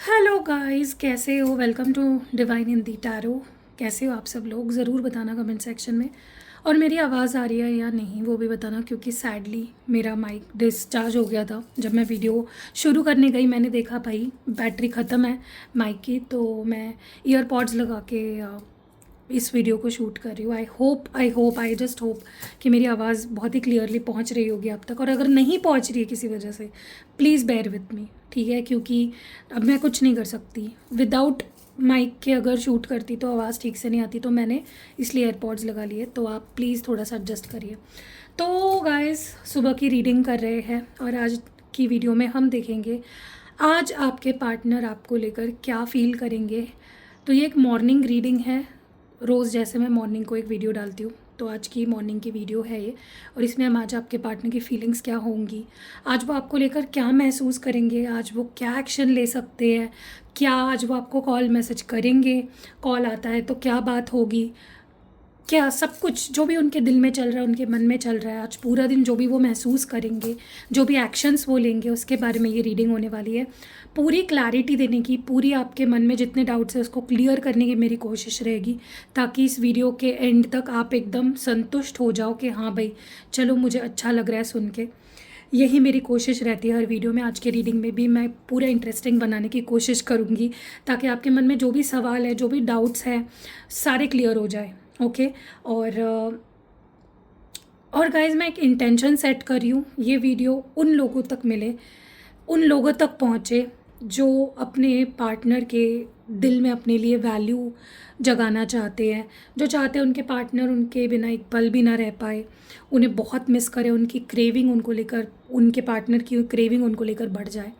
Hello guys, कैसे हो? Welcome to divine Hindi tarot. कैसे हो आप सब लोग? ज़रूर बताना कमेंट सेक्शन में। और मेरी आवाज़ आ रही है या नहीं वो भी बताना, क्योंकि सैडली मेरा माइक डिस्चार्ज हो गया था। जब मैं वीडियो शुरू करने गई मैंने देखा भाई बैटरी ख़त्म है माइक की, तो मैं ईयरपॉड्स लगा के इस वीडियो को शूट कर रही हूँ। आई जस्ट होप कि मेरी आवाज़ बहुत ही क्लियरली पहुँच रही होगी अब तक। और अगर नहीं पहुँच रही है किसी वजह से, प्लीज़ बेयर विथ मी, ठीक है? क्योंकि अब मैं कुछ नहीं कर सकती विदाउट माइक के। अगर शूट करती तो आवाज़ ठीक से नहीं आती, तो मैंने इसलिए एयरपॉड्स लगा लिए। तो आप प्लीज़ थोड़ा सा एडजस्ट करिए। तो गाइस, सुबह की रीडिंग कर रहे हैं और आज की वीडियो में हम देखेंगे आज आपके पार्टनर आपको लेकर क्या फ़ील करेंगे। तो ये एक मॉर्निंग रीडिंग है। रोज़ जैसे मैं मॉर्निंग को एक वीडियो डालती हूँ, तो आज की मॉर्निंग की वीडियो है ये। और इसमें हम आज आपके पार्टनर की फीलिंग्स क्या होंगी, आज वो आपको लेकर क्या महसूस करेंगे, आज वो क्या एक्शन ले सकते हैं, क्या आज वो आपको कॉल मैसेज करेंगे, कॉल आता है तो क्या बात होगी, क्या सब कुछ जो भी उनके दिल में चल रहा है, उनके मन में चल रहा है, आज पूरा दिन जो भी वो महसूस करेंगे, जो भी एक्शंस वो लेंगे, उसके बारे में ये रीडिंग होने वाली है। पूरी क्लैरिटी देने की, पूरी आपके मन में जितने डाउट्स हैं उसको क्लियर करने की मेरी कोशिश रहेगी, ताकि इस वीडियो के एंड तक आप एकदम संतुष्ट हो जाओ कि हाँ भाई चलो मुझे अच्छा लग रहा है सुन के। यही मेरी कोशिश रहती है हर वीडियो में। आज के रीडिंग में भी मैं पूरा इंटरेस्टिंग बनाने की कोशिश करूँगी, ताकि आपके मन में जो भी सवाल है, जो भी डाउट्स हैं, सारे क्लियर हो जाए। ओके। और गाइज, मैं एक इंटेंशन सेट कर रही हूँ, ये वीडियो उन लोगों तक मिले, उन लोगों तक पहुँचे जो अपने पार्टनर के दिल में अपने लिए वैल्यू जगाना चाहते हैं, जो चाहते हैं उनके पार्टनर उनके बिना एक पल भी ना रह पाए, उन्हें बहुत मिस करे, उनकी क्रेविंग उनको लेकर, उनके पार्टनर की क्रेविंग उनको लेकर बढ़ जाए।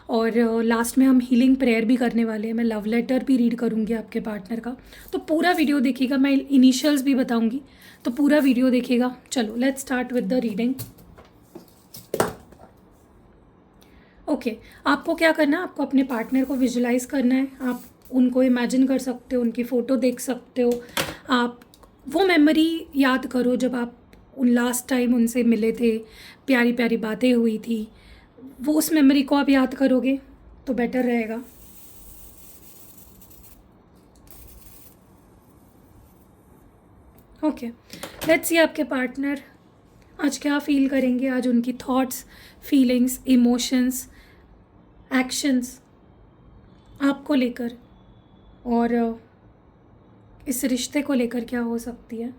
और लास्ट में हम हीलिंग प्रेयर भी करने वाले हैं। मैं लव लेटर भी रीड करूँगी आपके पार्टनर का। तो पूरा वीडियो देखिएगा, मैं इनिशियल्स भी बताऊँगी, तो पूरा वीडियो देखिएगा। चलो let's start with the reading. Okay, आपको क्या करना है, आपको अपने पार्टनर को विजुलाइज करना है। आप उनको इमेजिन कर सकते हो, उनकी फ़ोटो देख सकते हो। आप वो मेमोरी याद करो जब आप उन लास्ट टाइम उनसे मिले थे, प्यारी प्यारी बातें हुई थी। वो उस मेमोरी को आप याद करोगे तो बेटर रहेगा। ओके, लेट्स सी आपके पार्टनर आज क्या फ़ील करेंगे, आज उनकी थॉट्स, फीलिंग्स, इमोशंस, एक्शंस आपको लेकर और इस रिश्ते को लेकर क्या हो सकती है।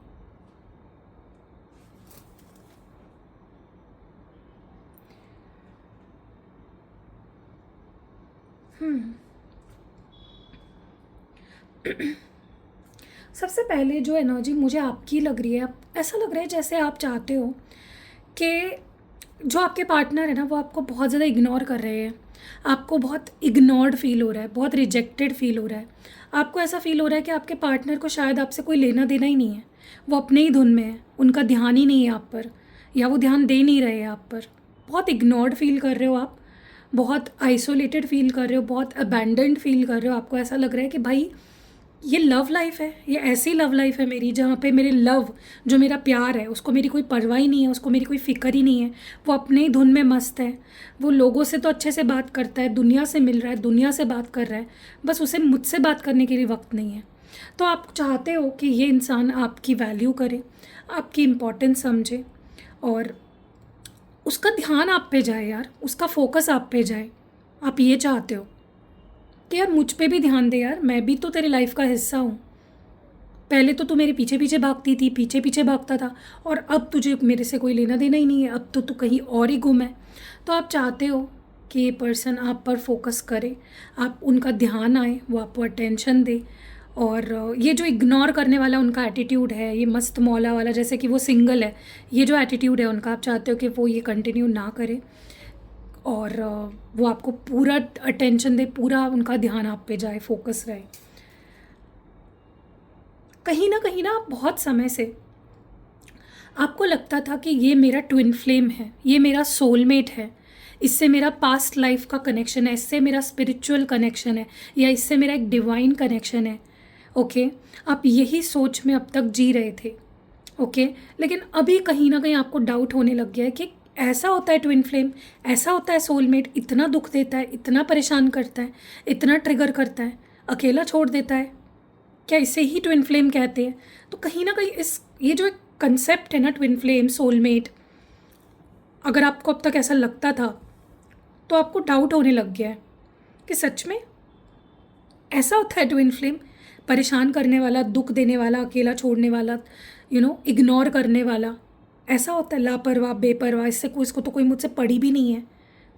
सबसे पहले जो एनर्जी मुझे आपकी लग रही है, ऐसा लग रहा है जैसे आप चाहते हो कि जो आपके पार्टनर है ना, वो आपको बहुत ज़्यादा इग्नोर कर रहे हैं। आपको बहुत इग्नोर्ड फील हो रहा है, बहुत रिजेक्टेड फील हो रहा है। आपको ऐसा फील हो रहा है कि आपके पार्टनर को शायद आपसे कोई लेना देना ही नहीं है, वो अपने ही धुन में है, उनका ध्यान ही नहीं है आप पर, या वो ध्यान दे नहीं रहे हैं आप पर। बहुत इग्नोर्ड फील कर रहे हो आप, बहुत आइसोलेटेड फील कर रहे हो, बहुत अबैंडन्ड फील कर रहे हो। आपको ऐसा लग रहा है कि भाई ये लव लाइफ है, ये ऐसी लव लाइफ है मेरी, जहाँ पे मेरे लव, जो मेरा प्यार है, उसको मेरी कोई परवाह ही नहीं है, उसको मेरी कोई फ़िक्र ही नहीं है। वो अपने ही धुन में मस्त है। वो लोगों से तो अच्छे से बात करता है, दुनिया से मिल रहा है, दुनिया से बात कर रहा है, बस उसे मुझसे बात करने के लिए वक्त नहीं है। तो आप चाहते हो कि ये इंसान आपकी वैल्यू करे, आपकी इम्पोर्टेंस समझे, और उसका ध्यान आप पे जाए यार, उसका फोकस आप पे जाए। आप ये चाहते हो कि यार मुझ पे भी ध्यान दे यार, मैं भी तो तेरी लाइफ का हिस्सा हूँ। पहले तो तू मेरे पीछे पीछे भागती थी, पीछे पीछे भागता था, और अब तुझे मेरे से कोई लेना देना ही नहीं है, अब तो तू कहीं और ही गुम है। तो आप चाहते हो कि ये पर्सन आप पर फोकस करे, आप उनका ध्यान आए, वो आपको अटेंशन दे। और ये जो इग्नोर करने वाला उनका एटीट्यूड है, ये मस्त मौला वाला, जैसे कि वो सिंगल है, ये जो एटीट्यूड है उनका, आप चाहते हो कि वो ये कंटिन्यू ना करे, और वो आपको पूरा अटेंशन दे, पूरा उनका ध्यान आप पे जाए, फोकस रहे। कहीं ना बहुत समय से आपको लगता था कि ये मेरा ट्विन फ्लेम है, ये मेरा सोलमेट है, इससे मेरा पास्ट लाइफ का कनेक्शन है, इससे मेरा स्पिरिचुअल कनेक्शन है, या इससे मेरा एक डिवाइन कनेक्शन है। ओके, आप यही सोच में अब तक जी रहे थे। ओके, लेकिन अभी कहीं ना कहीं आपको डाउट होने लग गया है कि ऐसा होता है ट्विन फ्लेम, ऐसा होता है सोलमेट, इतना दुख देता है, इतना परेशान करता है, इतना ट्रिगर करता है, अकेला छोड़ देता है, क्या इसे ही ट्विन फ्लेम कहते हैं? तो कहीं ना कहीं इस ये जो एक कंसेप्ट है ना ट्विन फ्लेम, सोलमेट, अगर आपको अब तक ऐसा लगता था तो आपको डाउट होने लग गया है कि सच में ऐसा होता है ट्विन फ्लेम, परेशान करने वाला, दुख देने वाला, अकेला छोड़ने वाला, इग्नोर करने वाला, ऐसा होता है, लापरवाह, बेपरवाह, इससे कोई, इसको तो कोई मुझसे पड़ी भी नहीं है,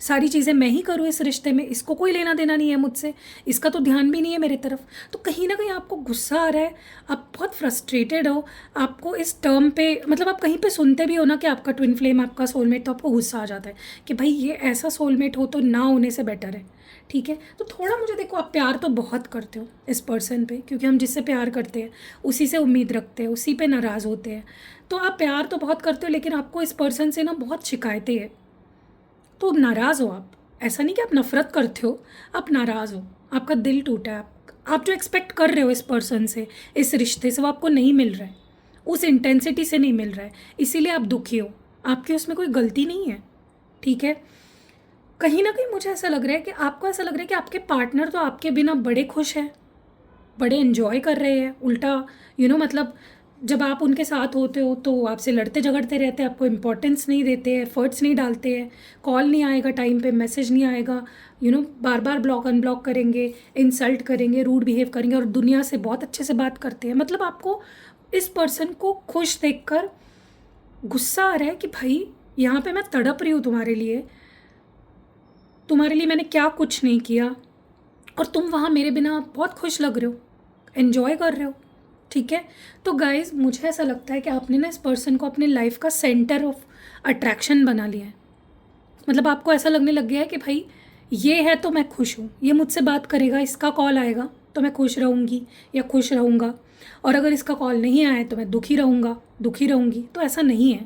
सारी चीज़ें मैं ही करूँ इस रिश्ते में, इसको कोई लेना देना नहीं है मुझसे, इसका तो ध्यान भी नहीं है मेरे तरफ। तो कहीं ना कहीं आपको गुस्सा आ रहा है, आप बहुत फ्रस्ट्रेटेड हो, आपको इस टर्म पे, मतलब आप कहीं पे सुनते भी हो ना कि आपका ट्विन फ्लेम, आपका सोलमेट, तो आपको गुस्सा आ जाता है कि भाई ये ऐसा सोलमेट हो तो ना होने से बेटर है। ठीक है, तो थोड़ा मुझे देखो, आप प्यार तो बहुत करते हो इस पर्सन पे, क्योंकि हम जिससे प्यार करते हैं उसी से उम्मीद रखते हैं, उसी पे नाराज़ होते हैं। तो आप प्यार तो बहुत करते हो, लेकिन आपको इस पर्सन से ना बहुत शिकायतें हैं, तो नाराज़ हो आप। ऐसा नहीं कि आप नफ़रत करते हो, आप नाराज़ हो, आपका दिल टूटा है, आप जो एक्सपेक्ट कर रहे हो इस पर्सन से, इस रिश्ते से, वो आपको नहीं मिल रहा है, उस इंटेंसिटी से नहीं मिल रहा है, इसीलिए आप दुखी हो। आपकी उसमें कोई गलती नहीं है। ठीक है, कहीं ना कहीं मुझे ऐसा लग रहा है कि आपको ऐसा लग रहा है कि आपके पार्टनर तो आपके बिना बड़े खुश हैं, बड़े एंजॉय कर रहे हैं, उल्टा मतलब जब आप उनके साथ होते हो तो आपसे लड़ते झगड़ते रहते हैं, आपको इम्पोर्टेंस नहीं देते, एफर्ट्स नहीं डालते हैं, कॉल नहीं आएगा टाइम पे, मैसेज नहीं आएगा, बार बार ब्लॉक अनब्लॉक करेंगे, इंसल्ट करेंगे, रूड बिहेव करेंगे, और दुनिया से बहुत अच्छे से बात करते हैं। मतलब आपको इस पर्सन को खुश देखकर गुस्सा आ रहा है कि भाई यहाँ पे मैं तड़प रही हूँ तुम्हारे लिए मैंने क्या कुछ नहीं किया, और तुम वहाँ मेरे बिना बहुत खुश लग रहे हो, एन्जॉय कर रहे हो। ठीक है, तो गाइज़ मुझे ऐसा लगता है कि आपने ना इस पर्सन को अपने लाइफ का सेंटर ऑफ अट्रैक्शन बना लिया है। मतलब आपको ऐसा लगने लग गया है कि भाई ये है तो मैं खुश हूँ, ये मुझसे बात करेगा, इसका कॉल आएगा तो मैं खुश रहूँगी या खुश रहूँगा, और अगर इसका कॉल नहीं आए तो मैं दुखी रहूँगा, दुखी रहूँगी। तो ऐसा नहीं है,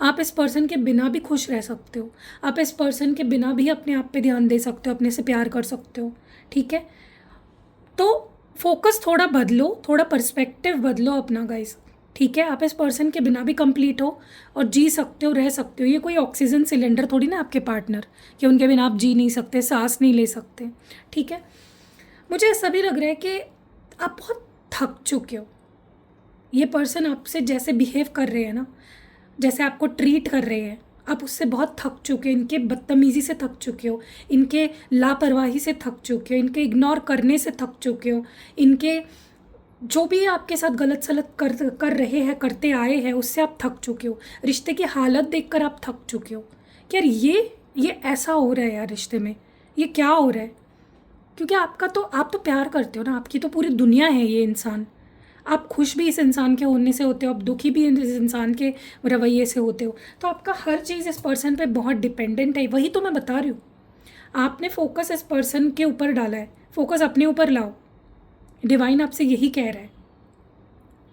आप इस पर्सन के बिना भी खुश रह सकते हो, आप इस पर्सन के बिना भी अपने आप पे ध्यान दे सकते हो, अपने से प्यार कर सकते हो। ठीक है, तो फोकस थोड़ा बदलो, थोड़ा पर्सपेक्टिव बदलो अपना गाइस। ठीक है, आप इस पर्सन के बिना भी कंप्लीट हो और जी सकते हो, रह सकते हो। ये कोई ऑक्सीजन सिलेंडर थोड़ी ना आपके पार्टनर, कि उनके बिना आप जी नहीं सकते, सांस नहीं ले सकते। ठीक है, मुझे ऐसा भी लग रहा है कि आप बहुत थक चुके हो। ये पर्सन आपसे जैसे बिहेव कर रहे हैं ना, जैसे आपको ट्रीट कर रहे हैं, आप उससे बहुत थक चुके हो, इनके बदतमीज़ी से थक चुके हो, इनके लापरवाही से थक चुके हो, इनके इग्नोर करने से थक चुके हो, इनके जो भी आपके साथ गलत सलत कर रहे हैं, करते आए हैं, उससे आप थक चुके हो। रिश्ते की हालत देखकर आप थक चुके हो कि यार ये ऐसा हो रहा है यार रिश्ते में, ये क्या हो रहा है? क्योंकि आप तो प्यार करते हो ना, आपकी तो पूरी दुनिया है ये इंसान। आप खुश भी इस इंसान के होने से होते हो, आप दुखी भी इस इंसान के रवैये से होते हो, तो आपका हर चीज़ इस पर्सन पे बहुत डिपेंडेंट है। वही तो मैं बता रही हूँ, आपने फोकस इस पर्सन के ऊपर डाला है, फोकस अपने ऊपर लाओ। डिवाइन आपसे यही कह रहा है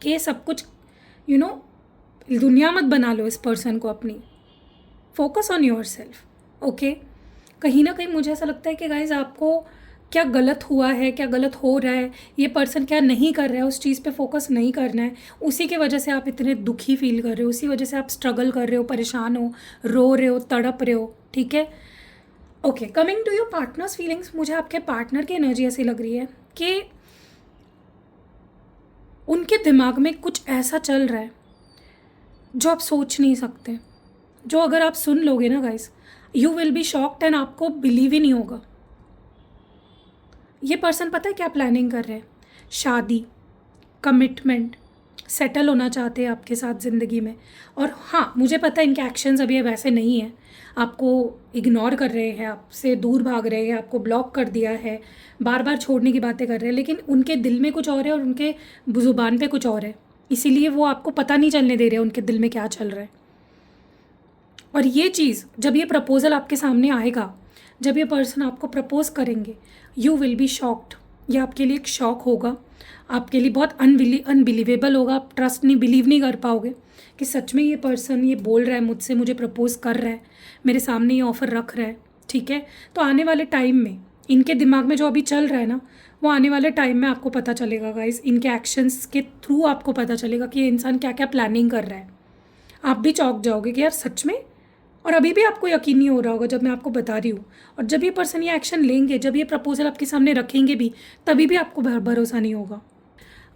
कि ये सब कुछ दुनिया मत बना लो इस पर्सन को अपनी, focus on your self. Okay, कहीं ना कहीं मुझे ऐसा लगता है कि गाइज आपको क्या गलत हुआ है, क्या गलत हो रहा है, ये पर्सन क्या नहीं कर रहा है, उस चीज़ पे फोकस नहीं करना है। उसी की वजह से आप इतने दुखी फील कर रहे हो, उसी वजह से आप स्ट्रगल कर रहे हो, परेशान हो, रो रहे हो, तड़प रहे हो। ठीक है, okay, coming to your partners feelings, मुझे आपके पार्टनर की एनर्जी ऐसी लग रही है कि उनके दिमाग में कुछ ऐसा चल रहा है जो आप सोच नहीं सकते, जो अगर आप सुन लोगे ना guys, you will be shocked and आपको बिलीव ही नहीं होगा। ये पर्सन पता है क्या प्लानिंग कर रहे हैं? शादी, कमिटमेंट, सेटल होना चाहते हैं आपके साथ ज़िंदगी में। और हाँ, मुझे पता है इनके एक्शंस अभी वैसे नहीं हैं, आपको इग्नोर कर रहे हैं, आपसे दूर भाग रहे हैं, आपको ब्लॉक कर दिया है, बार बार छोड़ने की बातें कर रहे हैं, लेकिन उनके दिल में कुछ और है और उनके ज़ुबान पे कुछ और है, इसीलिए वो आपको पता नहीं चलने दे रहे उनके दिल में क्या चल रहा है। और ये चीज़, जब ये प्रपोज़ल आपके सामने आएगा, जब ये पर्सन आपको प्रपोज़ करेंगे, यू विल बी शॉक्ड। ये आपके लिए एक शॉक होगा, आपके लिए बहुत अनबिलीवेबल होगा, आप ट्रस्ट नहीं, बिलीव नहीं कर पाओगे कि सच में ये पर्सन ये बोल रहा है मुझसे, मुझे प्रपोज़ कर रहा है, मेरे सामने ये ऑफ़र रख रहा है। ठीक है, तो आने वाले टाइम में इनके दिमाग में जो अभी चल रहा है ना, वो आने वाले टाइम में आपको पता चलेगा गाइस, इनके एक्शंस के थ्रू आपको पता चलेगा कि ये इंसान क्या क्या प्लानिंग कर रहा है। आप भी चौंक जाओगे कि यार सच में, और अभी भी आपको यकीन नहीं हो रहा होगा जब मैं आपको बता रही हूँ, और जब ये पर्सन ये एक्शन लेंगे, जब ये प्रपोजल आपके सामने रखेंगे भी, तभी भी आपको भरोसा नहीं होगा।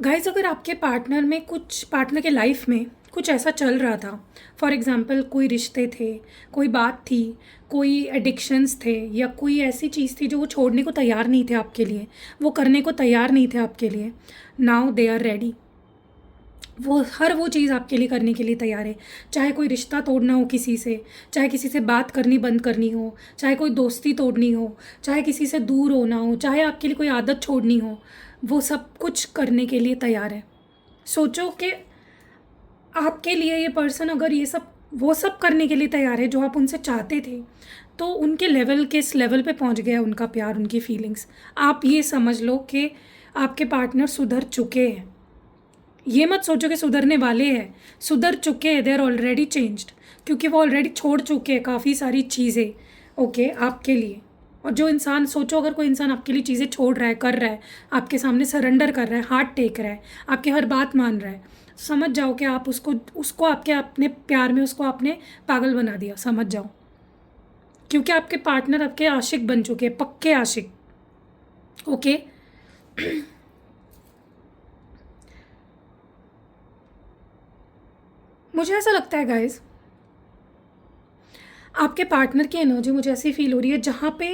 गाइस, अगर आपके पार्टनर में कुछ, पार्टनर के लाइफ में कुछ ऐसा चल रहा था, फॉर एग्जांपल कोई रिश्ते थे, कोई बात थी, कोई एडिक्शंस थे, या कोई ऐसी चीज़ थी जो वो छोड़ने को तैयार नहीं थे आपके लिए, वो करने को तैयार नहीं थे आपके लिए, नाउ दे आर रेडी। वो हर वो चीज़ आपके लिए करने के लिए तैयार है। चाहे कोई रिश्ता तोड़ना हो किसी से, चाहे किसी से बात करनी बंद करनी हो, चाहे कोई दोस्ती तोड़नी हो, चाहे किसी से दूर होना हो, चाहे आपके लिए कोई आदत छोड़नी हो, वो सब कुछ करने के लिए तैयार है। सोचो कि आपके लिए ये पर्सन अगर ये सब, वो सब करने के लिए तैयार है जो आप उनसे चाहते थे, तो उनके लेवल, किस लेवल पे पहुंच गया उनका प्यार, उनकी फीलिंग्स। आप ये समझ लो कि आपके पार्टनर सुधर चुके हैं। ये मत सोचो कि सुधरने वाले हैं, सुधर चुके हैं, दे आर ऑलरेडी चेंज्ड, क्योंकि वो ऑलरेडी छोड़ चुके हैं काफ़ी सारी चीज़ें, ओके, आपके लिए। और जो इंसान, सोचो अगर कोई इंसान आपके लिए चीज़ें छोड़ रहा है, कर रहा है, आपके सामने सरेंडर कर रहा है, हाथ टेक रहा है, आपकी हर बात मान रहा है, समझ जाओ कि आप उसको आपके अपने प्यार में उसको आपने पागल बना दिया, समझ जाओ। क्योंकि आपके पार्टनर आपके आशिक बन चुके हैं, पक्के आशिक, ओके। मुझे ऐसा लगता है गाइस, आपके पार्टनर की एनर्जी मुझे ऐसी फील हो रही है जहाँ पे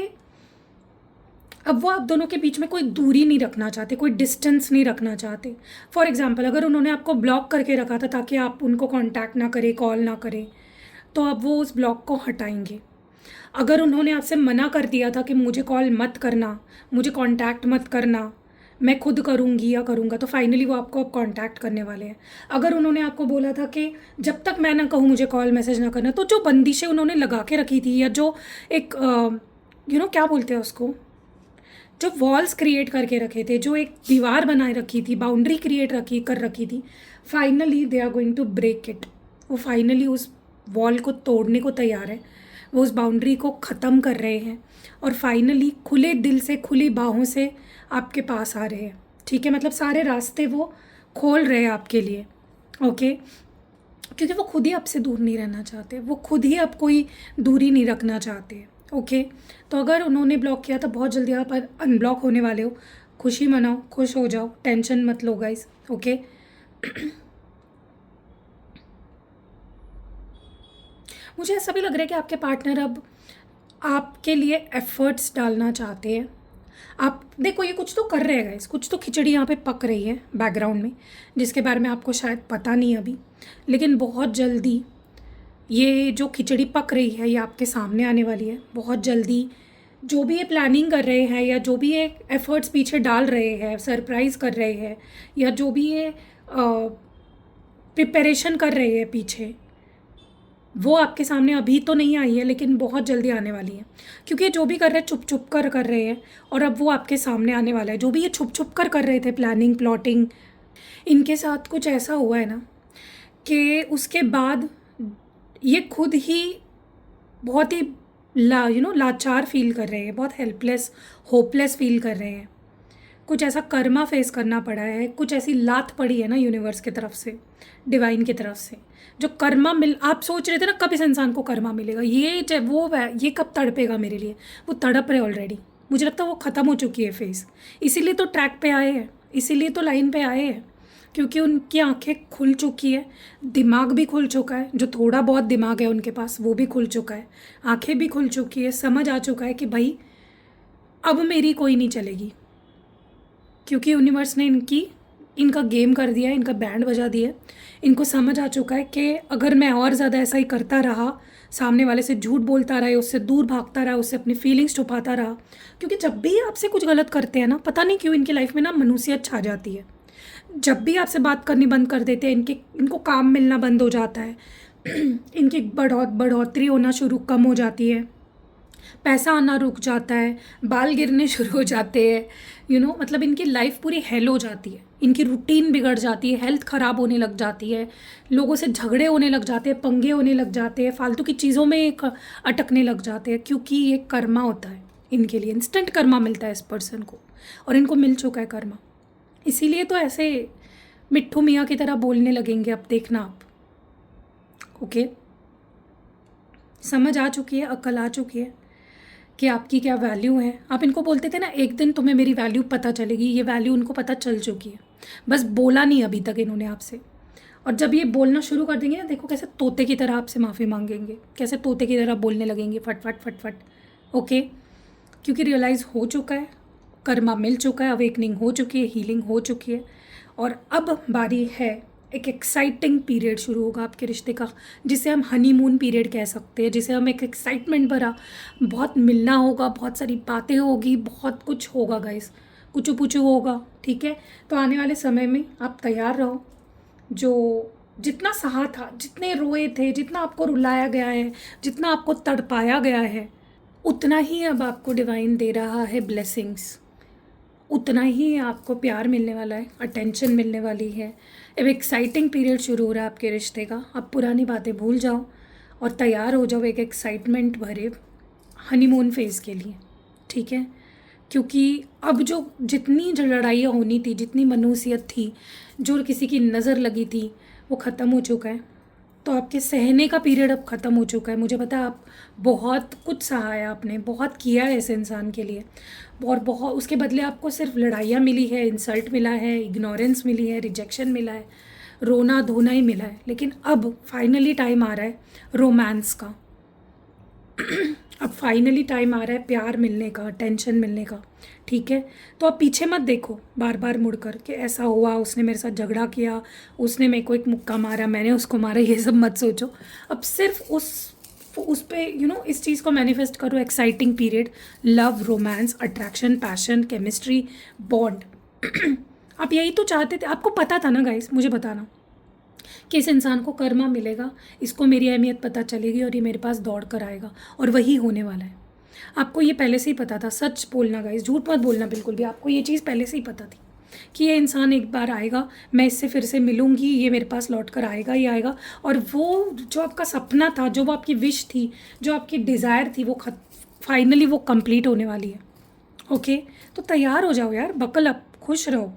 अब वो आप दोनों के बीच में कोई दूरी नहीं रखना चाहते, कोई डिस्टेंस नहीं रखना चाहते। फॉर एग्जांपल, अगर उन्होंने आपको ब्लॉक करके रखा था ताकि आप उनको कांटेक्ट ना करें, कॉल ना करें, तो अब वो उस ब्लॉक को हटाएंगे। अगर उन्होंने आपसे मना कर दिया था कि मुझे कॉल मत करना, मुझे कांटेक्ट मत करना, मैं खुद करूँगी या करूँगा, तो फाइनली वो आपको अब कांटेक्ट करने वाले हैं। अगर उन्होंने आपको बोला था कि जब तक मैं ना कहूँ मुझे कॉल मैसेज ना करना, तो जो बंदिशें उन्होंने लगा के रखी थी, या जो एक क्या बोलते हैं उसको, जो वॉल्स क्रिएट करके रखे थे, जो एक दीवार बनाए रखी थी, बाउंड्री क्रिएट कर रखी थी, finally they are going to break it. वो फाइनली उस वॉल को तोड़ने को तैयार है, वो उस बाउंड्री को ख़त्म कर रहे हैं, और फाइनली खुले दिल से, खुली बाहों से आपके पास आ रहे हैं। ठीक है, मतलब सारे रास्ते वो खोल रहे हैं आपके लिए, ओके। क्योंकि वो खुद ही आपसे दूर नहीं रहना चाहते, वो खुद ही अब कोई दूरी नहीं रखना चाहते, ओके। तो अगर उन्होंने ब्लॉक किया तो बहुत जल्दी आप अनब्लॉक होने वाले हो। खुशी मनाओ, खुश हो जाओ, टेंशन मत लो गाइस, ओके। मुझे ऐसा भी लग रहा है कि आपके पार्टनर अब आपके लिए एफर्ट्स डालना चाहते हैं। आप देखो, ये कुछ तो कर रहे हैं गाइस, कुछ तो खिचड़ी यहाँ पे पक रही है बैकग्राउंड में, जिसके बारे में आपको शायद पता नहीं अभी, लेकिन बहुत जल्दी ये जो खिचड़ी पक रही है ये आपके सामने आने वाली है। बहुत जल्दी जो भी ये प्लानिंग कर रहे हैं, या जो भी ये एफर्ट्स पीछे डाल रहे हैं, सरप्राइज़ कर रहे हैं, या जो भी ये प्रिपरेशन कर रहे हैं पीछे, वो आपके सामने अभी तो नहीं आई है, लेकिन बहुत जल्दी आने वाली है। क्योंकि ये जो भी कर रहे हैं, छुप छुप कर रहे हैं, और अब वो आपके सामने आने वाला है। जो भी ये छुप छुप कर रहे थे, प्लानिंग, प्लॉटिंग, इनके साथ कुछ ऐसा हुआ है ना कि उसके बाद ये खुद ही बहुत ही लाचार फील कर रहे हैं, बहुत हेल्पलेस, होपलेस फील कर रहे हैं। कुछ ऐसा कर्मा फेस करना पड़ा है, कुछ ऐसी लात पड़ी है ना यूनिवर्स की तरफ से, डिवाइन की तरफ से, जो कर्मा आप सोच रहे थे ना कब इस इंसान को कर्मा मिलेगा, ये कब तड़पेगा मेरे लिए, वो तड़प रहे ऑलरेडी। मुझे लगता है वो ख़त्म हो चुकी है फेस, इसीलिए तो ट्रैक पे आए हैं, इसीलिए तो लाइन पे आए हैं, क्योंकि उनकी आंखें खुल चुकी है, दिमाग भी खुल चुका है, जो थोड़ा बहुत दिमाग है उनके पास वो भी खुल चुका है, आंखें भी खुल चुकी है, समझ आ चुका है कि भाई अब मेरी कोई नहीं चलेगी। क्योंकि यूनिवर्स ने इनका गेम कर दिया है, इनका बैंड बजा दिया है। इनको समझ आ चुका है कि अगर मैं और ज़्यादा ऐसा ही करता रहा, सामने वाले से झूठ बोलता रहा, उससे दूर भागता रहा, उससे अपनी फीलिंग्स छुपाता रहा, क्योंकि जब भी आपसे कुछ गलत करते हैं ना, पता नहीं क्यों इनकी लाइफ में ना मनुष्यत छा जाती है। जब भी आपसे बात करनी बंद कर देते हैं, इनको काम मिलना बंद हो जाता है, इनकी बढ़ोतरी होना कम हो जाती है, पैसा आना रुक जाता है, बाल गिरने शुरू हो जाते हैं, मतलब इनकी लाइफ पूरी हेल हो जाती है, इनकी रूटीन बिगड़ जाती है, हेल्थ ख़राब होने लग जाती है, लोगों से झगड़े होने लग जाते हैं, पंगे होने लग जाते हैं, फालतू की चीज़ों में अटकने लग जाते हैं। क्योंकि ये कर्मा होता है इनके लिए, इंस्टेंट कर्मा मिलता है इस पर्सन को, और इनको मिल चुका है कर्मा। इसीलिए तो ऐसे मिट्ठू मियाँ की तरह बोलने लगेंगे, अब देखना आप, ओके। समझ आ चुकी है, अक्ल आ चुकी है कि आपकी क्या वैल्यू है। आप इनको बोलते थे ना एक दिन तुम्हें मेरी वैल्यू पता चलेगी, ये वैल्यू उनको पता चल चुकी है, बस बोला नहीं अभी तक इन्होंने आपसे। और जब ये बोलना शुरू कर देंगे ना, देखो कैसे तोते की तरह आपसे माफ़ी मांगेंगे, कैसे तोते की तरह बोलने लगेंगे, फट फट फट फट। ओके, क्योंकि रियलाइज़ हो चुका है, कर्मा मिल चुका है, अवेकनिंग हो चुकी है, हीलिंग हो चुकी है। और अब बारी है, एक एक्साइटिंग पीरियड शुरू होगा आपके रिश्ते का, जिसे हम हनीमून पीरियड कह सकते हैं, जिसे हम एक एक्साइटमेंट भरा, बहुत मिलना होगा, बहुत सारी बातें होगी, बहुत कुछ होगा गाइस, कुछ पुचू होगा। ठीक है, तो आने वाले समय में आप तैयार रहो। जो जितना सहा था, जितने रोए थे, जितना आपको रुलाया गया है, जितना आपको तड़पाया गया है, उतना ही अब आपको डिवाइन दे रहा है ब्लेसिंग्स, उतना ही आपको प्यार मिलने वाला है, अटेंशन मिलने वाली है। अब एक्साइटिंग पीरियड शुरू हो रहा है आपके रिश्ते का। अब पुरानी बातें भूल जाओ और तैयार हो जाओ एक एक्साइटमेंट भरे हनीमून फेज़ के लिए। ठीक है, क्योंकि अब जो जितनी जो लड़ाइयाँ होनी थी, जितनी मनुष्यत थी, जो किसी की नज़र लगी थी, वो ख़त्म हो चुका है। तो आपके सहने का पीरियड अब ख़त्म हो चुका है। मुझे पता है आप बहुत कुछ सहा है, आपने बहुत किया है इस इंसान के लिए, और बहुत उसके बदले आपको सिर्फ लड़ाइयाँ मिली है, इंसल्ट मिला है, इग्नोरेंस मिली है, रिजेक्शन मिला है, रोना धोना ही मिला है। लेकिन अब फाइनली टाइम आ रहा है रोमांस का। अब फाइनली टाइम आ रहा है प्यार मिलने का, टेंशन मिलने का। ठीक है, तो आप पीछे मत देखो बार बार मुड़ कर कि ऐसा हुआ, उसने मेरे साथ झगड़ा किया, उसने मेरे को एक मुक्का मारा, मैंने उसको मारा, ये सब मत सोचो। अब सिर्फ उस पे इस चीज़ को मैनिफेस्ट करो, exciting period, love, romance, attraction, passion, chemistry, bond. आप यही तो चाहते थे, आपको पता था ना गाइस, मुझे बताना कि इस इंसान को कर्मा मिलेगा, इसको मेरी अहमियत पता चलेगी और ये मेरे पास दौड़ कर आएगा, और वही होने वाला है। आपको ये पहले से ही पता था। सच बोलना गाइस, झूठ मत बोलना बिल्कुल भी। आपको ये चीज़ पहले से ही पता थी कि ये इंसान एक बार आएगा, मैं इससे फिर से मिलूंगी, ये मेरे पास लौट कर आएगा ही आएगा। और वो जो आपका सपना था, जो वो आपकी विश थी, जो आपकी डिज़ायर थी, वो फाइनली वो कंप्लीट होने वाली है। ओके, तो तैयार हो जाओ यार, बकल अप, खुश रहो।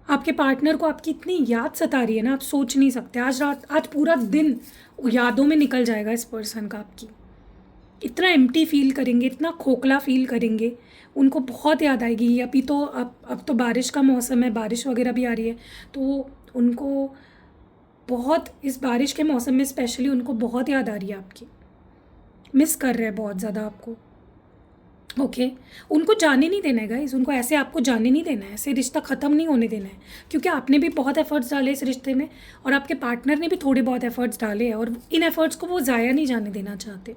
आपके पार्टनर को आपकी इतनी याद सता रही है ना, आप सोच नहीं सकते। आज रात, आज पूरा दिन यादों में निकल जाएगा इस पर्सन का आपकी। इतना एम्प्टी फील करेंगे, इतना खोखला फील करेंगे, उनको बहुत याद आएगी। अभी तो अब तो बारिश का मौसम है, बारिश वगैरह भी आ रही है, तो उनको बहुत, इस बारिश के मौसम में स्पेशली उनको बहुत याद आ रही है आपकी, मिस कर रहे हैं बहुत ज़्यादा आपको। ओके, उनको जाने नहीं देना है गाइस, उनको ऐसे आपको जाने नहीं देना है, ऐसे रिश्ता ख़त्म नहीं होने देना है, क्योंकि आपने भी बहुत एफर्ट्स डाले इस रिश्ते में, और आपके पार्टनर ने भी थोड़े बहुत एफर्ट्स डाले हैं, और इन एफर्ट्स को वो ज़ाया नहीं जाने देना चाहते।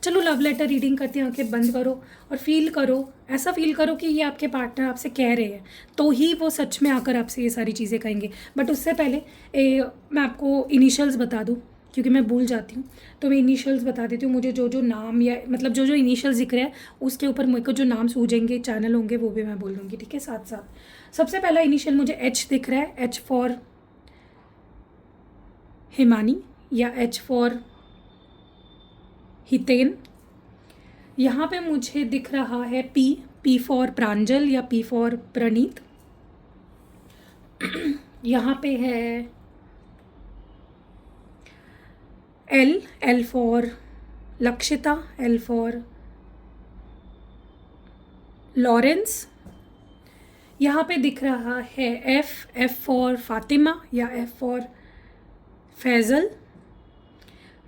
चलो लव लेटर रीडिंग करते हैं, आंखें बंद करो और फील करो, ऐसा फील करो कि ये आपके पार्टनर आपसे कह रहे हैं, तो ही वो सच में आकर आपसे ये सारी चीज़ें कहेंगे। बट उससे पहले मैं आपको इनिशियल्स बता दूँ, क्योंकि मैं भूल जाती हूँ, तो मैं इनिशियल्स बता देती हूँ। मुझे जो जो नाम, या मतलब जो जो इनिशियल्स दिख रहे हैं, उसके ऊपर मेरे को जो नाम सूझेंगे, चैनल होंगे, वो भी मैं बोल दूँगी। ठीक है, साथ साथ सबसे पहला इनिशियल मुझे एच दिख रहा है, एच फॉर हिमानी, या एच फॉर हितेन। यहाँ पे मुझे दिख रहा है पी, पी फॉर प्रांजल या पी फॉर प्रणीत। यहाँ पे है L, L for Lakshita, L for Lawrence. यहाँ पे दिख रहा है एफ, एफ फॉर फातिमा या एफ फॉर फैज़ल।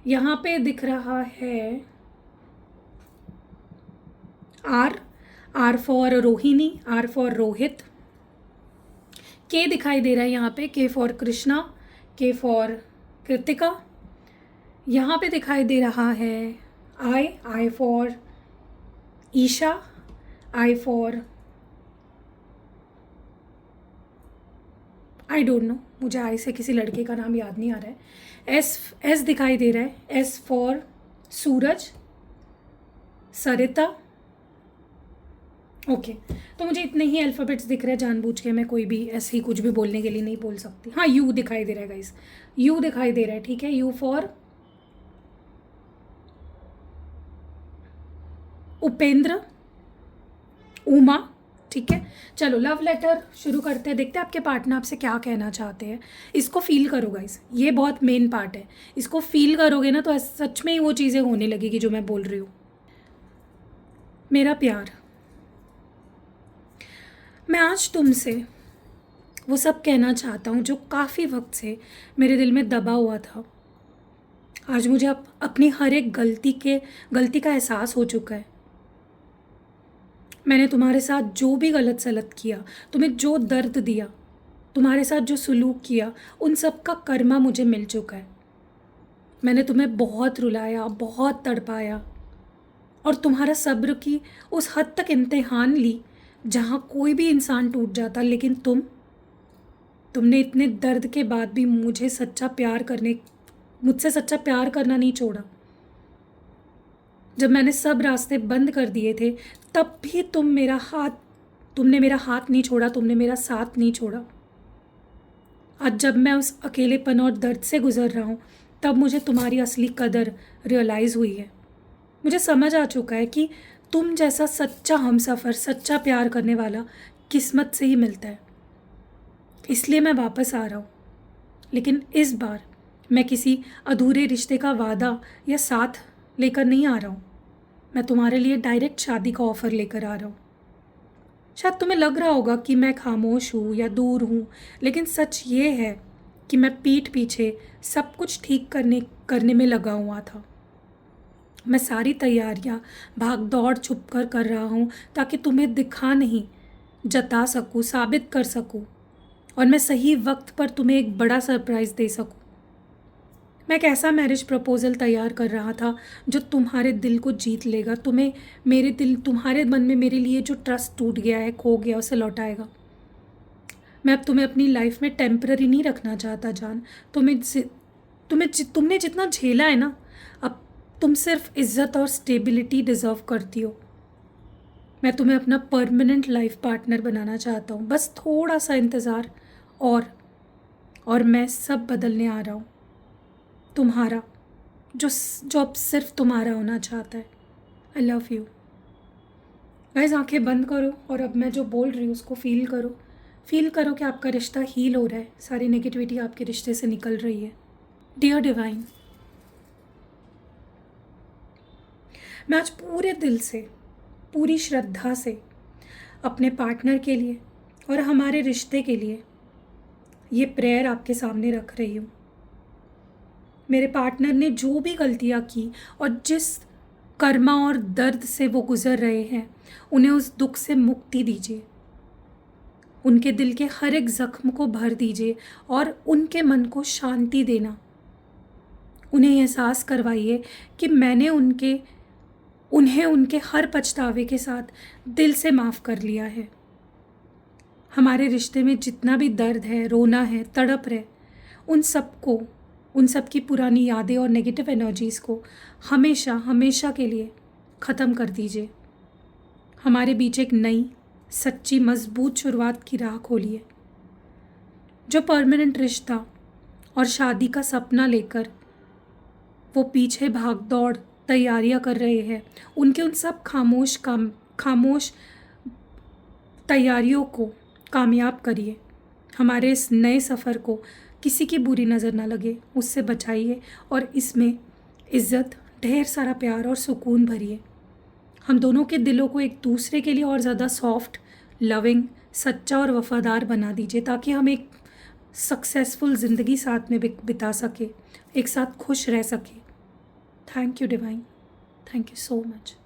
यहाँ पे दिख रहा है R, R for Rohini, R for Rohit. के दिखाई दे रहा है यहाँ पे, के फॉर कृष्णा, के फॉर कृतिका। यहाँ पे दिखाई दे रहा है I, I for Isha, I for I don't know, मुझे आई से किसी लड़के का नाम याद नहीं आ रहा है। एस, एस दिखाई दे रहा है, S for Suraj, Sarita. Okay, तो मुझे इतने ही अल्फ़ाबेट्स दिख रहे हैं, जानबूझ के मैं कोई भी ऐसे ही कुछ भी बोलने के लिए नहीं बोल सकती। हाँ, यू दिखाई दे रहा है गाइस, यू दिखाई दे रहा है। ठीक है, यू फॉर उपेंद्र, उमा, ठीक है, चलो लव लेटर शुरू करते हैं। देखते हैं आपके पार्टनर आपसे क्या कहना चाहते हैं। इसको फील करो गाइस, ये बहुत मेन पार्ट है। इसको फील करोगे ना तो सच में ही वो चीज़ें होने लगेगी जो मैं बोल रही हूँ। मेरा प्यार, मैं आज तुमसे वो सब कहना चाहता हूँ जो काफ़ी वक्त से मेरे दिल में दबा हुआ था। आज मुझे अपनी हर एक गलती का एहसास हो चुका है। मैंने तुम्हारे साथ जो भी गलत सलत किया, तुम्हें जो दर्द दिया, तुम्हारे साथ जो सुलूक किया, उन सब का कर्मा मुझे मिल चुका है। मैंने तुम्हें बहुत रुलाया, बहुत तड़पाया और तुम्हारा सब्र की उस हद तक इम्तिहान ली जहाँ कोई भी इंसान टूट जाता, लेकिन तुमने इतने दर्द के बाद भी मुझसे सच्चा प्यार करना नहीं छोड़ा। जब मैंने सब रास्ते बंद कर दिए थे तब भी तुमने मेरा हाथ नहीं छोड़ा, तुमने मेरा साथ नहीं छोड़ा। आज जब मैं उस अकेलेपन और दर्द से गुज़र रहा हूँ तब मुझे तुम्हारी असली कदर रियलाइज़ हुई है। मुझे समझ आ चुका है कि तुम जैसा सच्चा हमसफ़र, सच्चा प्यार करने वाला किस्मत से ही मिलता है। इसलिए मैं वापस आ रहा हूँ, लेकिन इस बार मैं किसी अधूरे रिश्ते का वादा या साथ लेकर नहीं आ रहा हूँ। मैं तुम्हारे लिए डायरेक्ट शादी का ऑफ़र लेकर आ रहा हूँ। शायद तुम्हें लग रहा होगा कि मैं खामोश हूँ या दूर हूँ, लेकिन सच ये है कि मैं पीठ पीछे सब कुछ ठीक करने में लगा हुआ था। मैं सारी तैयारियाँ भाग दौड़ छुप कर रहा हूँ ताकि तुम्हें दिखा नहीं, जता सकूँ, साबित कर सकूँ और मैं सही वक्त पर तुम्हें एक बड़ा सरप्राइज़ दे सकूँ। मैं एक ऐसा मैरिज प्रपोज़ल तैयार कर रहा था जो तुम्हारे दिल को जीत लेगा, तुम्हारे मन में मेरे लिए जो ट्रस्ट टूट गया है, खो गया, उसे लौटाएगा। मैं अब तुम्हें अपनी लाइफ में टेम्पररी नहीं रखना चाहता जान। तुमने जितना झेला है ना, अब तुम सिर्फ इज्जत और स्टेबिलिटी डिज़र्व करती हो। मैं तुम्हें अपना परमानेंट लाइफ पार्टनर बनाना चाहता हूँ। बस थोड़ा सा इंतज़ार और मैं सब बदलने आ रहा हूँ। तुम्हारा जो अब सिर्फ तुम्हारा होना चाहता है। I love you. गाइस आंखें बंद करो और अब मैं जो बोल रही हूँ उसको फील करो कि आपका रिश्ता हील हो रहा है, सारी नेगेटिविटी आपके रिश्ते से निकल रही है। डियर डिवाइन, मैं आज पूरे दिल से, पूरी श्रद्धा से अपने पार्टनर के लिए और हमारे रिश्ते के लिए ये प्रेयर आपके सामने रख रही हूँ। मेरे पार्टनर ने जो भी गलतियाँ की और जिस कर्मा और दर्द से वो गुज़र रहे हैं, उन्हें उस दुख से मुक्ति दीजिए। उनके दिल के हर एक ज़ख्म को भर दीजिए और उनके मन को शांति देना। उन्हें एहसास करवाइए कि मैंने उन्हें उनके हर पछतावे के साथ दिल से माफ़ कर लिया है। हमारे रिश्ते में जितना भी दर्द है, रोना है, तड़प है, उन सब की पुरानी यादें और नेगेटिव एनर्जीज़ को हमेशा के लिए ख़त्म कर दीजिए। हमारे बीच एक नई, सच्ची, मजबूत शुरुआत की राह खोलिए। जो परमानेंट रिश्ता और शादी का सपना लेकर वो पीछे भाग दौड़ तैयारियां कर रहे हैं, उनके उन सब खामोश तैयारियों को कामयाब करिए। हमारे इस नए सफ़र को किसी की बुरी नज़र ना लगे, उससे बचाइए और इसमें इज़्ज़त, ढेर सारा प्यार और सुकून भरिए। हम दोनों के दिलों को एक दूसरे के लिए और ज़्यादा सॉफ्ट, लविंग, सच्चा और वफ़ादार बना दीजिए ताकि हम एक सक्सेसफुल ज़िंदगी साथ में बिता सके, एक साथ खुश रह सके। Thank you divine, thank you so much.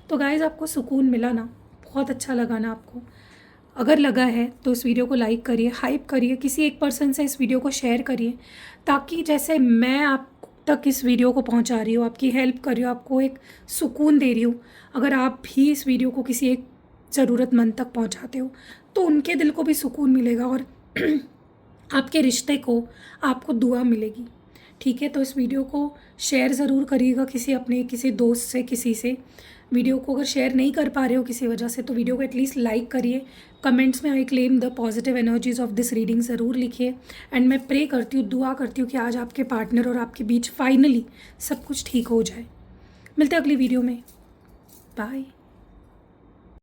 तो गाइज़ आपको सुकून मिला ना, बहुत अच्छा लगा ना आपको? अगर लगा है तो इस वीडियो को लाइक करिए, हाइप करिए, किसी एक पर्सन से इस वीडियो को शेयर करिए ताकि जैसे मैं आप तक इस वीडियो को पहुंचा रही हूँ, आपकी हेल्प कर रही हूँ, आपको एक सुकून दे रही हूँ, अगर आप भी इस वीडियो को किसी एक ज़रूरतमंद तक पहुंचाते हो तो उनके दिल को भी सुकून मिलेगा और आपके रिश्ते को आपको दुआ मिलेगी। ठीक है, तो इस वीडियो को शेयर ज़रूर करिएगा किसी दोस्त से, किसी से। वीडियो को अगर शेयर नहीं कर पा रहे हो किसी वजह से तो वीडियो को एटलीस्ट लाइक करिए। कमेंट्स में I claim the positive energies of this reading ज़रूर लिखिए। एंड मैं प्रे करती हूँ, दुआ करती हूँ कि आज आपके पार्टनर और आपके बीच फाइनली सब कुछ ठीक हो जाए। मिलते हैं अगली वीडियो में। बाय।